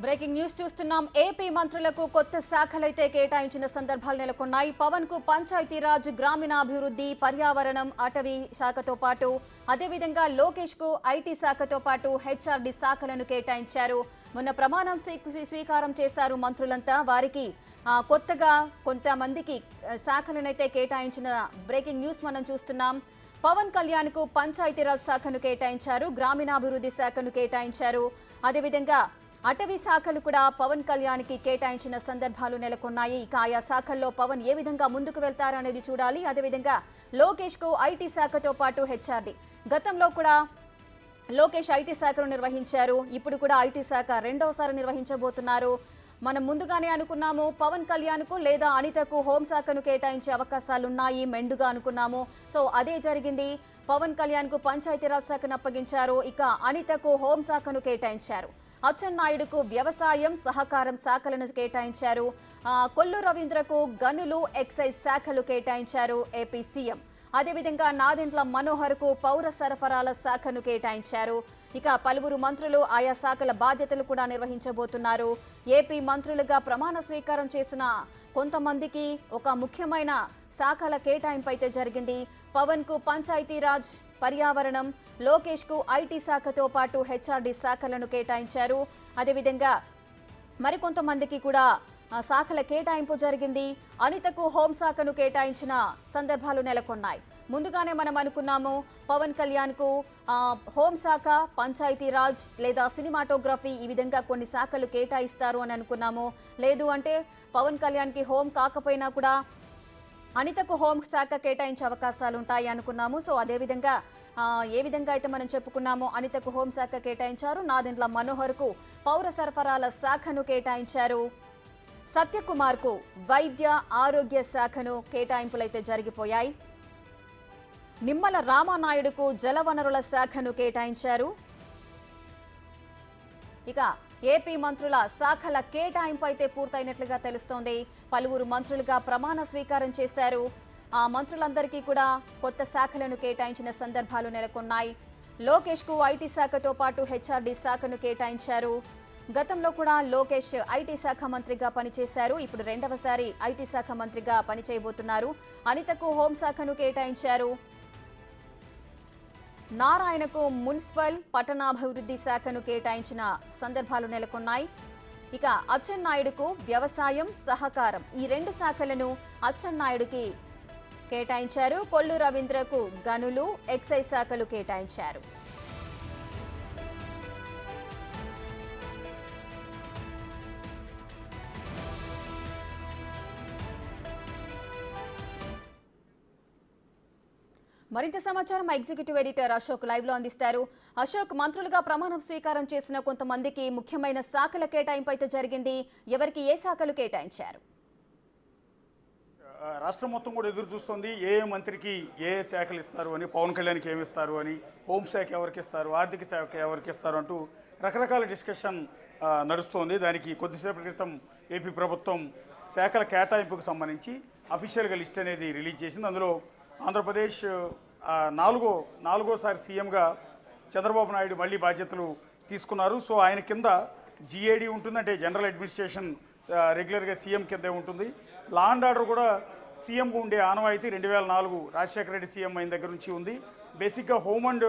Breaking news చూస్తున్నాం. AP మంత్రులకు కొత్త శాఖలైతే కేటాయించిన సందర్భాలు నెలకొన్నాయి. పవన్ కు పంచాయతీరాజ్, గ్రామీణాభివృద్ధి, పర్యావరణం, అటవీ శాఖతో పాటు అదేవిధంగా లోకేష్ కు ఐటీ శాఖతో పాటు హెచ్ఆర్డీ శాఖలను కేటాయించారు. మొన్న ప్రమాణం స్వీకారం చేశారు మంత్రులంతా. వారికి కొత్తగా కొంతమందికి శాఖలనైతే కేటాయించిన బ్రేకింగ్ న్యూస్ మనం చూస్తున్నాం. పవన్ కళ్యాణ్ కు పంచాయతీరాజ్ శాఖను కేటాయించారు, గ్రామీణాభివృద్ధి శాఖను కేటాయించారు. అదేవిధంగా అటవీ శాఖలు కూడా పవన్ కళ్యాణ్ కి కేటాయించిన సందర్భాలు నెలకొన్నాయి. ఇక ఆయా శాఖల్లో పవన్ ఏ విధంగా ముందుకు వెళ్తారు అనేది చూడాలి. అదేవిధంగా లోకేష్ కు ఐటీ శాఖతో పాటు హెచ్ఆర్డీ. గతంలో కూడా లోకేష్ ఐటీ శాఖను నిర్వహించారు. ఇప్పుడు కూడా ఐటీ శాఖ రెండోసారి నిర్వహించబోతున్నారు. మనం ముందుగానే అనుకున్నాము పవన్ కళ్యాణ్ కు లేదా అనితకు హోంశాఖను కేటాయించే అవకాశాలున్నాయి మెండుగా అనుకున్నాము. సో అదే జరిగింది. పవన్ కళ్యాణ్ కు పంచాయతీరాజ్ శాఖను అప్పగించారు. ఇక అనితకు హోంశాఖను కేటాయించారు. అచ్చెన్నాయుడుకు వ్యవసాయం, సహకారం శాఖలను కేటాయించారు. కొల్లు రవీంద్రకు గనులు, ఎక్సైజ్ శాఖలు కేటాయించారు ఏపీ సీఎం. అదేవిధంగా నాదెండ్ల మనోహర్ కు పౌర సరఫరాల శాఖను కేటాయించారు. ఇక పలువురు మంత్రులు ఆయా శాఖల బాధ్యతలు కూడా నిర్వహించబోతున్నారు. ఏపీ మంత్రులుగా ప్రమాణ స్వీకారం చేసిన కొంతమందికి ఒక ముఖ్యమైన శాఖల కేటాయింపు అయితే జరిగింది. పవన్ కు పంచాయతీరాజ్, పర్యావరణం, లోకేష్ కు ఐటీ శాఖతో పాటు హెచ్ఆర్డీ శాఖలను కేటాయించారు. అదేవిధంగా మరికొంతమందికి కూడా శాఖల కేటాయింపు జరిగింది. అనితకు హోంశాఖను కేటాయించిన సందర్భాలు నెలకొన్నాయి. ముందుగానే మనం అనుకున్నాము పవన్ కళ్యాణ్ కు హోంశాఖ, పంచాయతీరాజ్ లేదా సినిమాటోగ్రఫీ ఈ విధంగా కొన్ని శాఖలు కేటాయిస్తారు అని అనుకున్నాము. లేదు అంటే పవన్ కళ్యాణ్ కి హోం కాకపోయినా కూడా అనితకు హోం శాఖ కేటాయించే అవకాశాలు ఉంటాయి అనుకున్నాము. సో అదేవిధంగా ఏ విధంగా అయితే మనం చెప్పుకున్నామో అనితకు హోంశాఖ కేటాయించారు. నాదెండ్ల మనోహర్ కు పౌర సరఫరాల శాఖను కేటాయించారు. సత్యకుమార్ కు వైద్య ఆరోగ్య శాఖను కేటాయింపులైతే జరిగిపోయాయి. నిమ్మల రామానాయుడుకు జలవనరుల శాఖను కేటాయించారు. ఇక ఏపీ మంత్రుల శాఖల కేటాయింపు అయితే పూర్తయినట్లుగా తెలుస్తోంది. పలువురు మంత్రులుగా ప్రమాణ స్వీకారం చేశారు. ఆ మంత్రులందరికీ కూడా కొత్త శాఖలను కేటాయించిన సందర్భాలు నెలకొన్నాయి. లోకేష్ కు ఐటీ శాఖతో పాటు హెచ్ఆర్డీ శాఖను కేటాయించారు. గతంలో కూడా లోకేష్ ఐటీ శాఖ మంత్రిగా పనిచేశారు. ఇప్పుడు రెండవసారి ఐటీ శాఖ మంత్రిగా పనిచేయబోతున్నారు. అనితకు హోంశాఖను కేటాయించారు. నారాయణకు మున్సిపల్, పట్టణాభివృద్ధి శాఖను కేటాయించిన సందర్భాలు నెలకొన్నాయి. ఇక అచ్చెన్నాయుడుకు వ్యవసాయం, సహకారం ఈ రెండు శాఖలను అచ్చెన్నాయుడికి కేటాయించారు. కొల్లు రవీంద్రకు గనులు, ఎక్సైజ్ శాఖలు కేటాయించారు. మరింత సమాచారం మా ఎగ్జిక్యూటివ్ ఎడిటర్ అశోక్ లైవ్ లో అందిస్తారు. అశోక్, మంత్రులుగా ప్రమాణం స్వీకారం చేసిన కొంతమందికి ముఖ్యమైన శాఖల కేటాయింపు అయితే జరిగింది. ఎవరికి ఏ శాఖలు కేటాయించారు? రాష్ట్రం మొత్తం కూడా ఎదురు చూస్తుంది ఏ మంత్రికి ఏ శాఖలు ఇస్తారు అని, పవన్ కళ్యాణ్కి ఏమి ఇస్తారు అని, హోంశాఖ ఎవరికి ఇస్తారు, ఆర్థిక శాఖ ఎవరికి ఇస్తారు అంటూ రకరకాల డిస్కషన్ నడుస్తోంది. దానికి కొద్దిసేపటి క్రితం ఏపీ ప్రభుత్వం శాఖల కేటాయింపుకు సంబంధించి అఫీషియల్గా లిస్ట్ అనేది రిలీజ్ చేసింది. అందులో ఆంధ్రప్రదేశ్ నాలుగోసారి సీఎంగా చంద్రబాబు నాయుడు మళ్ళీ బాధ్యతలు తీసుకున్నారు. సో ఆయన కింద జిఏడి ఉంటుంది, అంటే జనరల్ అడ్మినిస్ట్రేషన్ రెగ్యులర్గా సీఎం కిందే ఉంటుంది. లా అండ్ ఆర్డర్ కూడా సీఎం ఉండే ఆనవాయితీ 2004 రాజశేఖర రెడ్డి సీఎం అయిన దగ్గర నుంచి ఉంది. బేసిక్గా home and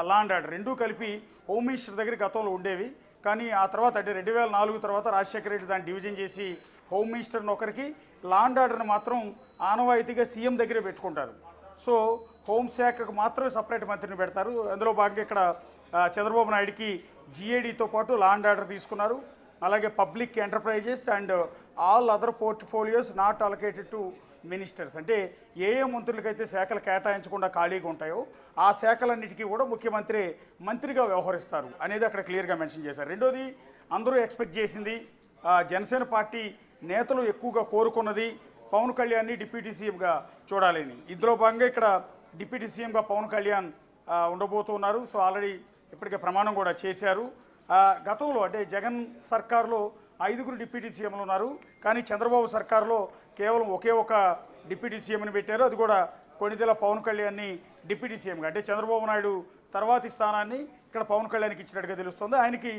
law and order రెండూ కలిపి హోమ్ మినిస్టర్ దగ్గర గతంలో ఉండేవి. కానీ ఆ తర్వాత అంటే 2004 తర్వాత రాజశేఖర రెడ్డి దాన్ని డివిజన్ చేసి హోమ్ మినిస్టర్ని ఒకరికి, లా అండ్ ఆర్డర్ని మాత్రం ఆనవాయితీగా సీఎం దగ్గరే పెట్టుకుంటారు. సో హోంశాఖకు మాత్రమే సపరేట్ మంత్రిని పెడతారు. అందులో భాగంగా ఇక్కడ చంద్రబాబు నాయుడికి జిఏడితో పాటు లా అండ్ ఆర్డర్ తీసుకున్నారు. అలాగే public enterprises and all other portfolios not allocated to ministers, అంటే ఏ మంత్రులకైతే శాఖలు కేటాయించకుండా ఖాళీగా ఉంటాయో ఆ శాఖలన్నిటికీ కూడా ముఖ్యమంత్రి మంత్రిగా వ్యవహరిస్తారు అనేది అక్కడ క్లియర్గా మెన్షన్ చేశారు. రెండోది, అందరూ ఎక్స్పెక్ట్ చేసింది, జనసేన పార్టీ నేతలు ఎక్కువగా కోరుకున్నది పవన్ కళ్యాణ్ని డిప్యూటీ సీఎంగా చూడాలని. ఇందులో భాగంగా ఇక్కడ డిప్యూటీ సీఎంగా పవన్ కళ్యాణ్ ఉండబోతున్నారు. సో ఆల్రెడీ ఇప్పటికే ప్రమాణం కూడా చేశారు. గతంలో అంటే జగన్ సర్కార్లో 5 డిప్యూటీ సీఎంలు ఉన్నారు. కానీ చంద్రబాబు సర్కార్లో కేవలం ఒకే ఒక డిప్యూటీ సీఎంని పెట్టారు. అది కూడా కొణిదెల పవన్ కళ్యాణ్ని డిప్యూటీ సీఎంగా, అంటే చంద్రబాబు నాయుడు తర్వాతి స్థానాన్ని ఇక్కడ పవన్ కళ్యాణ్కి ఇచ్చినట్టుగా తెలుస్తుంది. ఆయనకి